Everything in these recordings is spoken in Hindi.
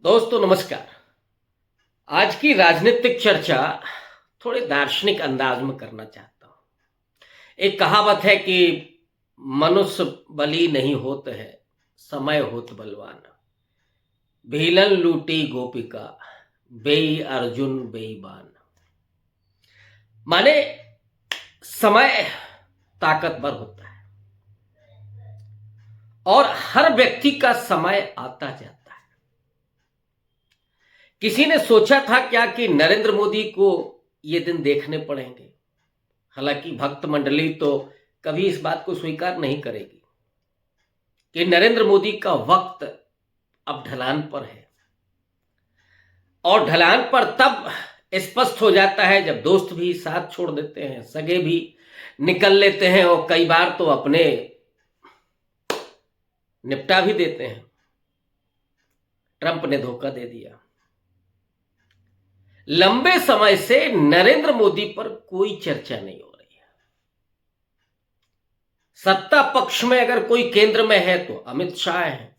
दोस्तों नमस्कार। आज की राजनीतिक चर्चा थोड़े दार्शनिक अंदाज में करना चाहता हूँ। एक कहावत है कि मनुष्य बली नहीं होते हैं, समय होत बलवान। भीलन लूटी गोपिका, बेई अर्जुन बेई बान। माने समय ताकतवर होता है और हर व्यक्ति का समय आता जाता है। किसी ने सोचा था क्या कि नरेंद्र मोदी को ये दिन देखने पड़ेंगे। हालांकि भक्त मंडली तो कभी इस बात को स्वीकार नहीं करेगी कि नरेंद्र मोदी का वक्त अब ढलान पर है। और ढलान पर तब स्पष्ट हो जाता है जब दोस्त भी साथ छोड़ देते हैं, सगे भी निकल लेते हैं और कई बार तो अपने निपटा भी देते हैं। ट्रंप ने धोखा दे दिया। लंबे समय से नरेंद्र मोदी पर कोई चर्चा नहीं हो रही है। सत्ता पक्ष में अगर कोई केंद्र में है तो अमित शाह है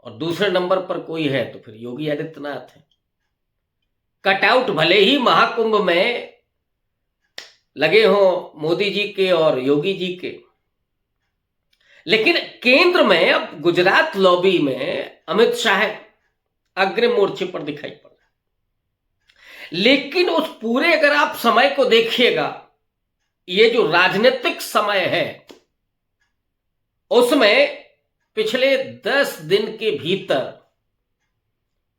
और दूसरे नंबर पर कोई है तो फिर योगी आदित्यनाथ है। कटआउट भले ही महाकुंभ में लगे हों मोदी जी के और योगी जी के, लेकिन केंद्र में अब गुजरात लॉबी में अमित शाह अग्रिम मोर्चे पर दिखाई पड़ रहा है। लेकिन उस पूरे अगर आप समय को देखिएगा, ये जो राजनीतिक समय है उसमें पिछले 10 दिन के भीतर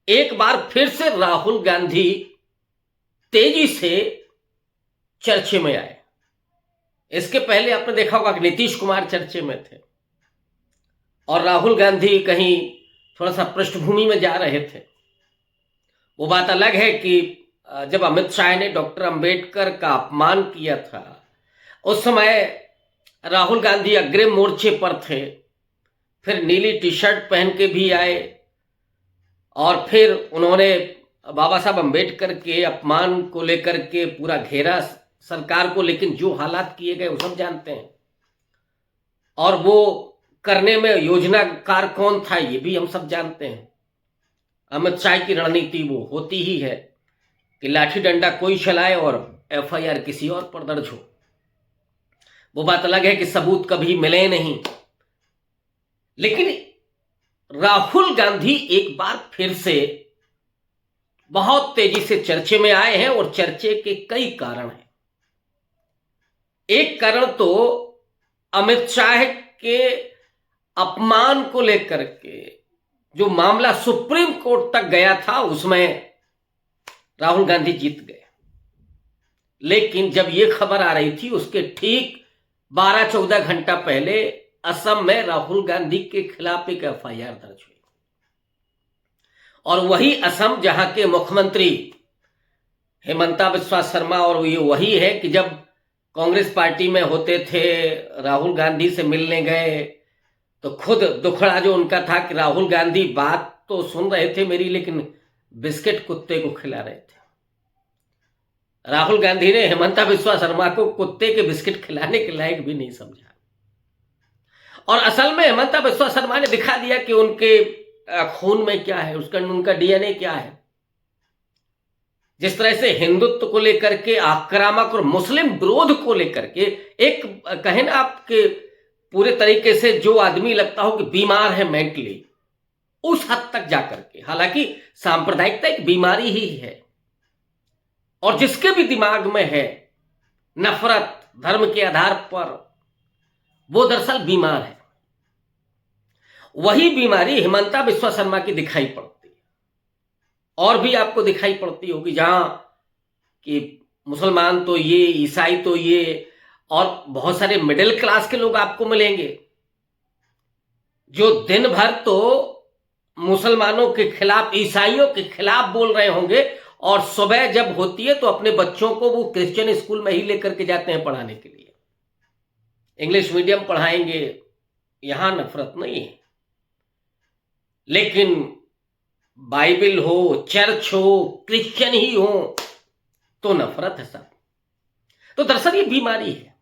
एक बार फिर से राहुल गांधी तेजी से चर्चे में आए। इसके पहले आपने देखा होगा कि नीतीश कुमार चर्चे में थे और राहुल गांधी कहीं थोड़ा सा पृष्ठभूमि में जा रहे थे। वो बात अलग है कि जब अमित शाह ने डॉक्टर अंबेडकर का अपमान किया था उस समय राहुल गांधी अग्रिम मोर्चे पर थे। फिर नीली टी शर्ट पहन के भी आए और फिर उन्होंने बाबा साहब अंबेडकर के अपमान को लेकर के पूरा घेरा सरकार को। लेकिन जो हालात किए गए वो सब जानते हैं और वो करने में योजनाकार कौन था ये भी हम सब जानते हैं। अमित शाह की रणनीति वो होती ही है कि लाठी डंडा कोई चलाए और एफआईआर किसी और पर दर्ज हो। वो बात अलग है कि सबूत कभी मिले नहीं। लेकिन राहुल गांधी एक बार फिर से बहुत तेजी से चर्चे में आए हैं और चर्चे के कई कारण हैं। एक कारण तो अमित शाह के अपमान को लेकर के जो मामला सुप्रीम कोर्ट तक गया था उसमें राहुल गांधी जीत गए। लेकिन जब यह खबर आ रही थी उसके ठीक 12-14 घंटा पहले असम में राहुल गांधी के खिलाफ एक एफआईआर दर्ज हुई और वही असम जहां के मुख्यमंत्री हेमंता बिस्वा शर्मा, और ये वही है कि जब कांग्रेस पार्टी में होते थे राहुल गांधी से मिलने गए तो खुद दुखड़ा जो उनका था कि राहुल गांधी बात तो सुन रहे थे मेरी, लेकिन बिस्किट कुत्ते को खिला रहे थे। राहुल गांधी ने हेमंता बिस्वा शर्मा को कुत्ते के बिस्किट खिलाने के लायक भी नहीं समझा। और असल में हेमंता बिस्वा शर्मा ने दिखा दिया कि उनके खून में क्या है, उनका डीएनए क्या है। जिस तरह से हिंदुत्व को लेकर के आक्रामक और मुस्लिम विरोध को लेकर के एक कहे ना आपके पूरे तरीके से जो आदमी लगता हो कि बीमार है मेंटली, उस हद तक जाकर के, हालांकि सांप्रदायिकता एक बीमारी ही है और जिसके भी दिमाग में है नफरत धर्म के आधार पर, वो दरअसल बीमार है। वही बीमारी हेमंता बिस्वा शर्मा की दिखाई पड़ती है और भी आपको दिखाई पड़ती होगी, जहां कि मुसलमान तो ये, ईसाई तो ये, और बहुत सारे मिडिल क्लास के लोग आपको मिलेंगे जो दिन भर तो मुसलमानों के खिलाफ, ईसाइयों के खिलाफ बोल रहे होंगे और सुबह जब होती है तो अपने बच्चों को वो क्रिश्चियन स्कूल में ही लेकर के जाते हैं पढ़ाने के लिए, इंग्लिश मीडियम पढ़ाएंगे। यहां नफरत नहीं है, लेकिन बाइबल हो, चर्च हो, क्रिश्चियन ही हो तो नफरत है सब। तो दरअसल ये बीमारी है।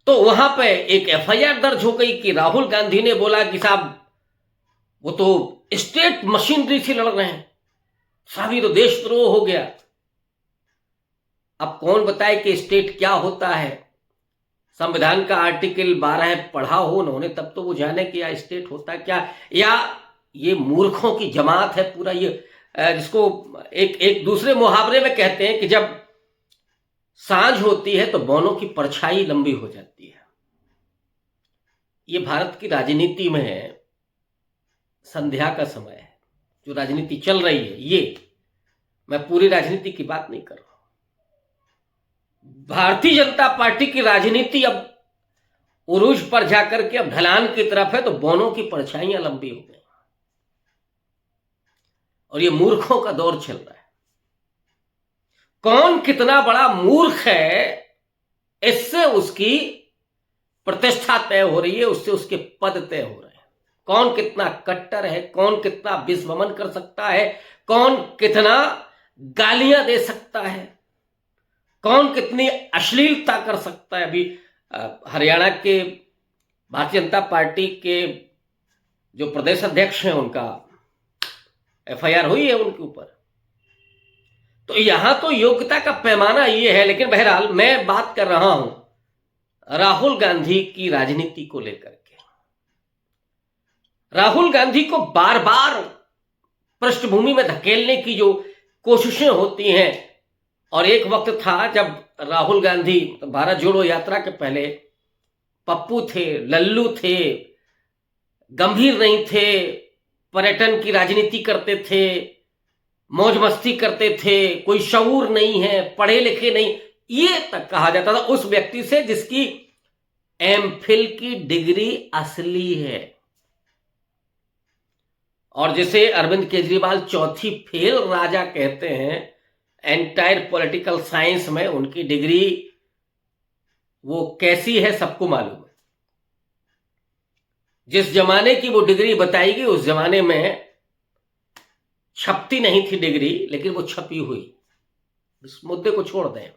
तो वहां पे एक एफआईआर दर्ज हो गई कि राहुल गांधी ने बोला कि साहब वो तो स्टेट मशीनरी से लड़ रहे हैं, साहब ये तो देशद्रोह हो गया। अब कौन बताए कि स्टेट क्या होता है? संविधान का आर्टिकल 12 पढ़ा हो उन्होंने तब तो वो जाने कि या स्टेट होता क्या, या ये मूर्खों की जमात है पूरा ये, जिसको एक दूसरे मुहावरे में कहते हैं कि जब सांझ होती है तो बौनों की परछाई लंबी हो जाती है। ये भारत की राजनीति में है, संध्या का समय है, जो राजनीति चल रही है, ये मैं पूरी राजनीति की बात नहीं कर रहा हूं। भारतीय जनता पार्टी की राजनीति अब उरूज पर जाकर के अब ढलान की तरफ है, तो बौनों की परछाइयां लंबी हो गई और ये मूर्खों का दौर चल रहा है। कौन कितना बड़ा मूर्ख है, इससे उसकी प्रतिष्ठा तय हो रही है, उससे उसके पद तय हो रहे हैं। कौन कितना कट्टर है, कौन कितना विस्मरण कर सकता है, कौन कितना गालियां दे सकता है, कौन कितनी अश्लीलता कर सकता है। अभी हरियाणा के भारतीय जनता पार्टी के जो प्रदेश अध्यक्ष हैं उनका FIR हुई है उनके ऊपर। तो यहां तो योग्यता का पैमाना ये है। लेकिन बहरहाल मैं बात कर रहा हूं राहुल गांधी की राजनीति को लेकर के। राहुल गांधी को बार बार पृष्ठभूमि में धकेलने की जो कोशिशें होती हैं, और एक वक्त था जब राहुल गांधी भारत जोड़ो यात्रा के पहले पप्पू थे, लल्लू थे, गंभीर नहीं थे, पर्यटन की राजनीति करते थे, मौज मस्ती करते थे, कोई शऊर नहीं है, पढ़े लिखे नहीं, ये तक कहा जाता था उस व्यक्ति से जिसकी MPhil की डिग्री असली है, और जिसे अरविंद केजरीवाल चौथी फेल राजा कहते हैं एंटायर पॉलिटिकल साइंस में। उनकी डिग्री वो कैसी है सबको मालूम है। जिस जमाने की वो डिग्री बताएगी उस जमाने में छपती नहीं थी डिग्री, लेकिन वो छपी हुई। इस मुद्दे को छोड़ दें।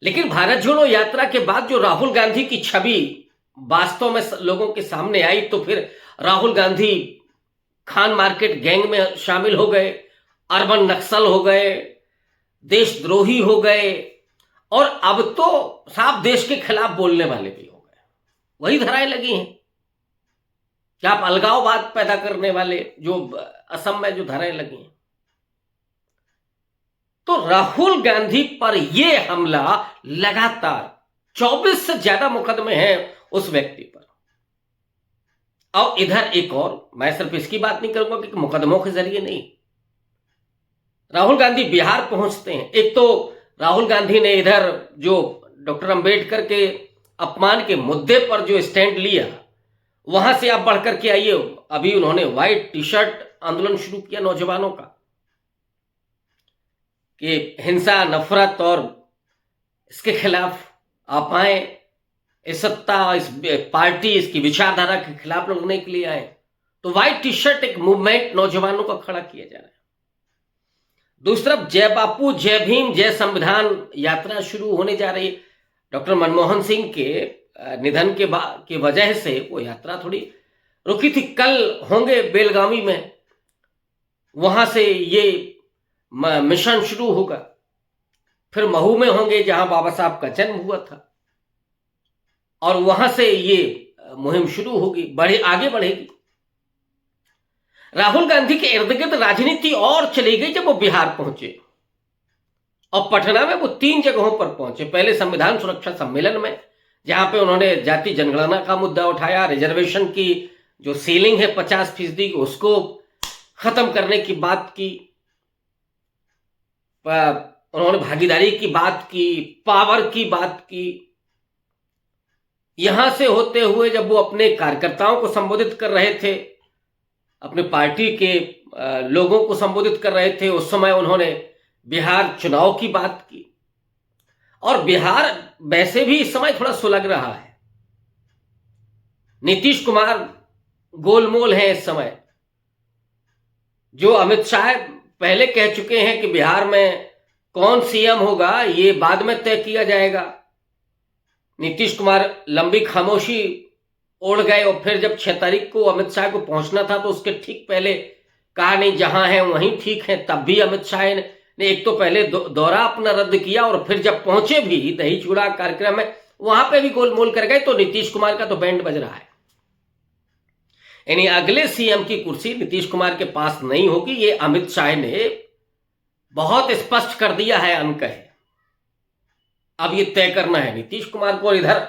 लेकिन भारत जोड़ो यात्रा के बाद जो राहुल गांधी की छवि वास्तव में लोगों के सामने आई, तो फिर राहुल गांधी खान मार्केट गैंग में शामिल हो गए, अर्बन नक्सल हो गए, देशद्रोही हो गए, और अब तो साफ देश के खिलाफ बोलने वाले भी हो गए। वही धाराएं लगी हैं कि आप अलगाववाद पैदा करने वाले, जो असम में जो धाराएं लगी हैं। तो राहुल गांधी पर यह हमला लगातार 24 से ज्यादा मुकदमे हैं उस व्यक्ति पर। और इधर एक और, मैं सिर्फ इसकी बात नहीं करूंगा कि मुकदमों के जरिए नहीं, राहुल गांधी बिहार पहुंचते हैं। एक तो राहुल गांधी ने इधर जो डॉक्टर अंबेडकर के अपमान के मुद्दे पर जो स्टैंड लिया, वहां से आप बढ़कर के आइए, अभी उन्होंने व्हाइट टी-शर्ट आंदोलन शुरू किया नौजवानों का कि हिंसा, नफरत और इसके खिलाफ आप आए, इस सत्ता, इस पार्टी, इसकी विचारधारा के खिलाफ लड़ने के लिए आए। तो व्हाइट टी-शर्ट एक मूवमेंट नौजवानों का खड़ा किया जा रहा है। दूसरी तरफ जय बापू, जय भीम, जय संविधान यात्रा शुरू होने जा रही है। डॉक्टर मनमोहन सिंह के निधन के वजह से वो यात्रा थोड़ी रुकी थी। कल होंगे बेलगावी में, वहां से ये मिशन शुरू होगा। फिर महू में होंगे जहां बाबा साहब का जन्म हुआ था, और वहां से ये मुहिम शुरू होगी, आगे बढ़ेगी। राहुल गांधी के इर्द गिर्द राजनीति और चली गई जब वो बिहार पहुंचे, और पटना में वो 3 जगहों पर पहुंचे। पहले संविधान सुरक्षा सम्मेलन में, जहां पे उन्होंने जाति जनगणना का मुद्दा उठाया, रिजर्वेशन की जो सीलिंग है 50% उसको खत्म करने की बात की, उन्होंने भागीदारी की बात की, पावर की बात की। यहां से होते हुए जब वो अपने कार्यकर्ताओं को संबोधित कर रहे थे, अपने पार्टी के लोगों को संबोधित कर रहे थे, उस समय उन्होंने बिहार चुनाव की बात की। और बिहार वैसे भी इस समय थोड़ा सुलग रहा है। नीतीश कुमार गोलमोल हैं इस समय। जो अमित शाह पहले कह चुके हैं कि बिहार में कौन सीएम होगा ये बाद में तय किया जाएगा। नीतीश कुमार लंबी खामोशी उड़ गए और फिर जब 6 तारीख को अमित शाह को पहुंचना था तो उसके ठीक पहले कहा नहीं जहां है वहीं ठीक है। तब भी अमित शाह ने एक तो पहले दौरा अपना रद्द किया और फिर जब पहुंचे भी दही चूड़ा कार्यक्रम में वहां पे भी गोलमोल कर गए। तो नीतीश कुमार का तो बैंड बज रहा है, यानी अगले सीएम की कुर्सी नीतीश कुमार के पास नहीं होगी, ये अमित शाह ने बहुत स्पष्ट कर दिया है, अंक है। अब ये तय करना है नीतीश कुमार को, और इधर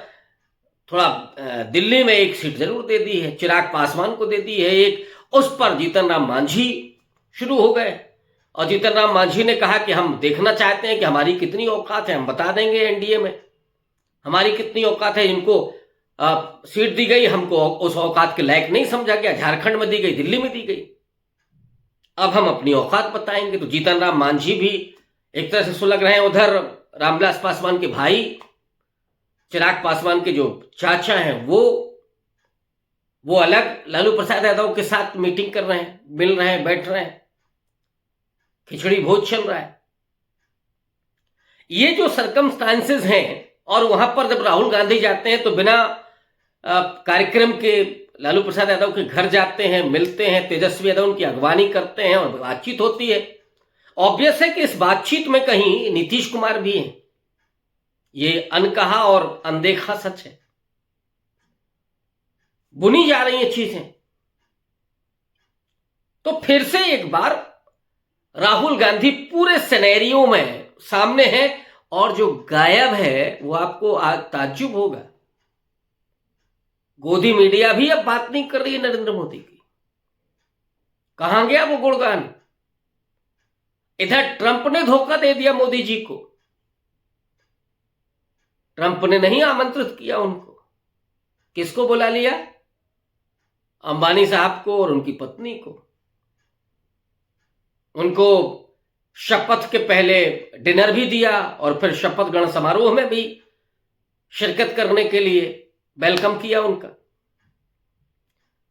थोड़ा दिल्ली में एक सीट जरूर दे दी है, चिराग पासवान को दे दी है एक, उस पर जीतन राम मांझी शुरू हो गए। और जीतन राम मांझी ने कहा कि हम देखना चाहते हैं कि हमारी कितनी औकात है, हम बता देंगे एनडीए में हमारी कितनी औकात है। इनको सीट दी गई, हमको उस औकात के लायक नहीं समझा गया, झारखंड में दी गई, दिल्ली में दी गई, अब हम अपनी औकात बताएंगे। तो जीतन राम मांझी भी एक तरह से सुलग रहे हैं। उधर रामविलास पासवान के भाई चिराग पासवान के जो चाचा हैं वो अलग लालू प्रसाद यादव के साथ मीटिंग कर रहे हैं, मिल रहे हैं, बैठ रहे हैं, खिचड़ी भोज चल रहा है। ये जो सर्कमस्टांसेस हैं, और वहां पर जब राहुल गांधी जाते हैं तो बिना कार्यक्रम के लालू प्रसाद यादव के घर जाते हैं, मिलते हैं, तेजस्वी यादव उनकी अगवानी करते हैं और बातचीत होती है। ऑब्वियस है कि इस बातचीत में कहीं नीतीश कुमार भी हैं, ये अनकहा और अनदेखा सच है, बुनी जा रही हैं चीजें। तो फिर से एक बार राहुल गांधी पूरे सिनेरियो में सामने है, और जो गायब है वो आपको ताज्जुब होगा, गोदी मीडिया भी अब बात नहीं कर रही है नरेंद्र मोदी की, कहां गया वो गुणगान। इधर ट्रंप ने धोखा दे दिया मोदी जी को, ट्रंप ने नहीं आमंत्रित किया उनको, किसको बुला लिया, अंबानी साहब को और उनकी पत्नी को। उनको शपथ के पहले डिनर भी दिया और फिर शपथ ग्रहण समारोह में भी शिरकत करने के लिए वेलकम किया उनका।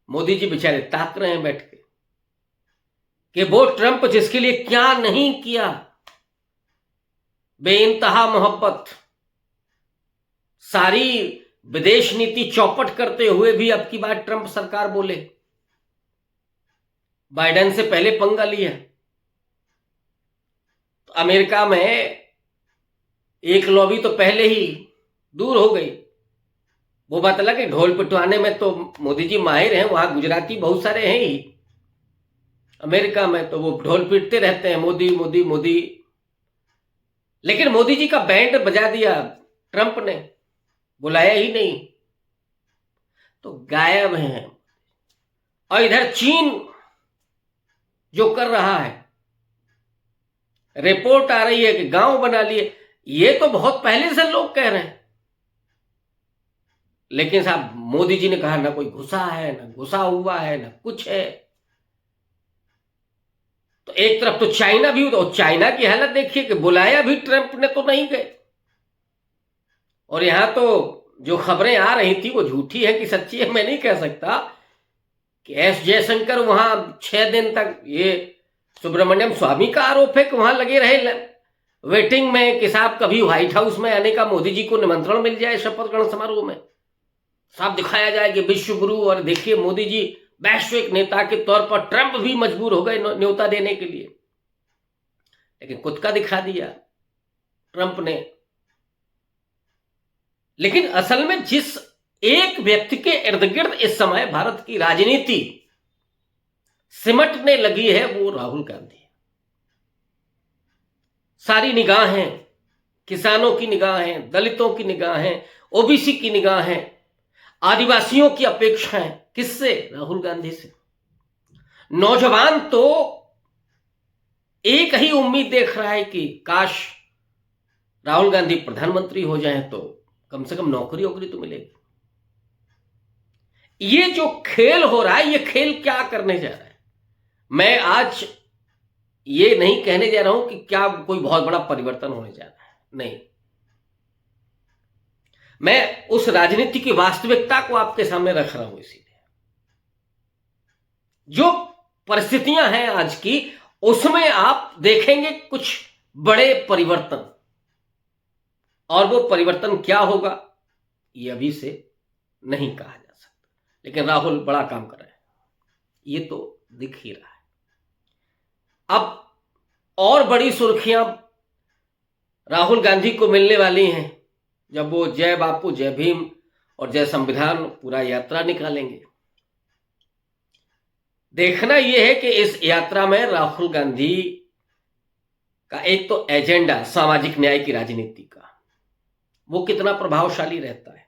मोदी जी बेचारे ताक रहे हैं बैठ के कि वो ट्रंप जिसके लिए क्या नहीं किया, बेइंतहा मोहब्बत, सारी विदेश नीति चौपट करते हुए भी अब की बार ट्रंप सरकार बोले, बाइडेन से पहले पंगा लिया। तो अमेरिका में एक लॉबी तो पहले ही दूर हो गई। वो बात अलग है, ढोल पिटवाने में तो मोदी जी माहिर हैं, वहां गुजराती बहुत सारे हैं ही अमेरिका में, तो वो ढोल पीटते रहते हैं मोदी मोदी मोदी। लेकिन मोदी जी का बैंड बजा दिया ट्रंप ने, बुलाया ही नहीं, तो गायब हैं। और इधर चीन जो कर रहा है, रिपोर्ट आ रही है कि गांव बना लिए, ये तो बहुत पहले से लोग कह रहे हैं, लेकिन साहब मोदी जी ने कहा ना कोई घुसा है, ना घुसा हुआ है, ना कुछ है। तो एक तरफ तो चाइना भी, तो चाइना की हालत देखिए कि बुलाया भी ट्रंप ने तो नहीं गए। और यहां तो जो खबरें आ रही थी वो झूठी है कि सच्ची है मैं नहीं कह सकता, कि एस जयशंकर वहां 6 दिन तक, ये सुब्रमण्यम स्वामी का आरोप है कि वहां लगे रहे वेटिंग में कि साहब कभी व्हाइट हाउस में आने का मोदी जी को निमंत्रण मिल जाए शपथ ग्रहण समारोह में, साफ दिखाया जाए कि विश्व गुरु। और देखिए मोदी जी वैश्विक नेता के तौर पर, ट्रंप भी मजबूर हो गए न्योता देने के लिए, लेकिन खुद का दिखा दिया ट्रंप ने। लेकिन असल में जिस एक व्यक्ति के इर्द गिर्द इस समय भारत की राजनीति सिमटने लगी है वो राहुल गांधी है। सारी निगाहें किसानों की निगाहें, दलितों की निगाहें, ओबीसी की निगाहें, आदिवासियों की अपेक्षाएं किससे? राहुल गांधी से। नौजवान तो एक ही उम्मीद देख रहा है कि काश राहुल गांधी प्रधानमंत्री हो जाएं तो कम से कम नौकरी वोकरी तो मिलेगी। ये जो खेल हो रहा है, ये खेल क्या करने जा रहा है? मैं आज ये नहीं कहने जा रहा हूं कि क्या कोई बहुत बड़ा परिवर्तन होने जा रहा है, नहीं। मैं उस राजनीति की वास्तविकता को आपके सामने रख रहा हूं। इसीलिए जो परिस्थितियां हैं आज की, उसमें आप देखेंगे कुछ बड़े परिवर्तन, और वो परिवर्तन क्या होगा ये अभी से नहीं कहा जा सकता। लेकिन राहुल बड़ा काम कर रहे हैं, ये तो दिख ही रहा है। अब और बड़ी सुर्खियां राहुल गांधी को मिलने वाली हैं जब वो जय बापू जय भीम और जय संविधान पूरा यात्रा निकालेंगे। देखना यह है कि इस यात्रा में राहुल गांधी का एक तो एजेंडा सामाजिक न्याय की राजनीति का वो कितना प्रभावशाली रहता है,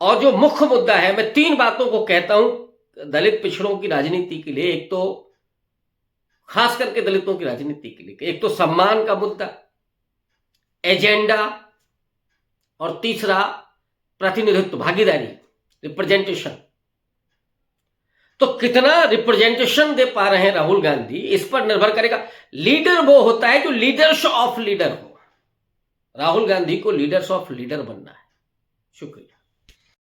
और जो मुख्य मुद्दा है, मैं 3 बातों को कहता हूं दलित पिछड़ों की राजनीति के लिए, एक तो खास करके दलितों की राजनीति के लिए, एक तो सम्मान का मुद्दा, एजेंडा, और तीसरा प्रतिनिधित्व, भागीदारी, रिप्रेजेंटेशन। तो कितना रिप्रेजेंटेशन दे पा रहे हैं राहुल गांधी, इस पर निर्भर करेगा। लीडर वो होता है जो लीडर्स ऑफ लीडर हो। राहुल गांधी को लीडर्स ऑफ लीडर बनना है। शुक्रिया।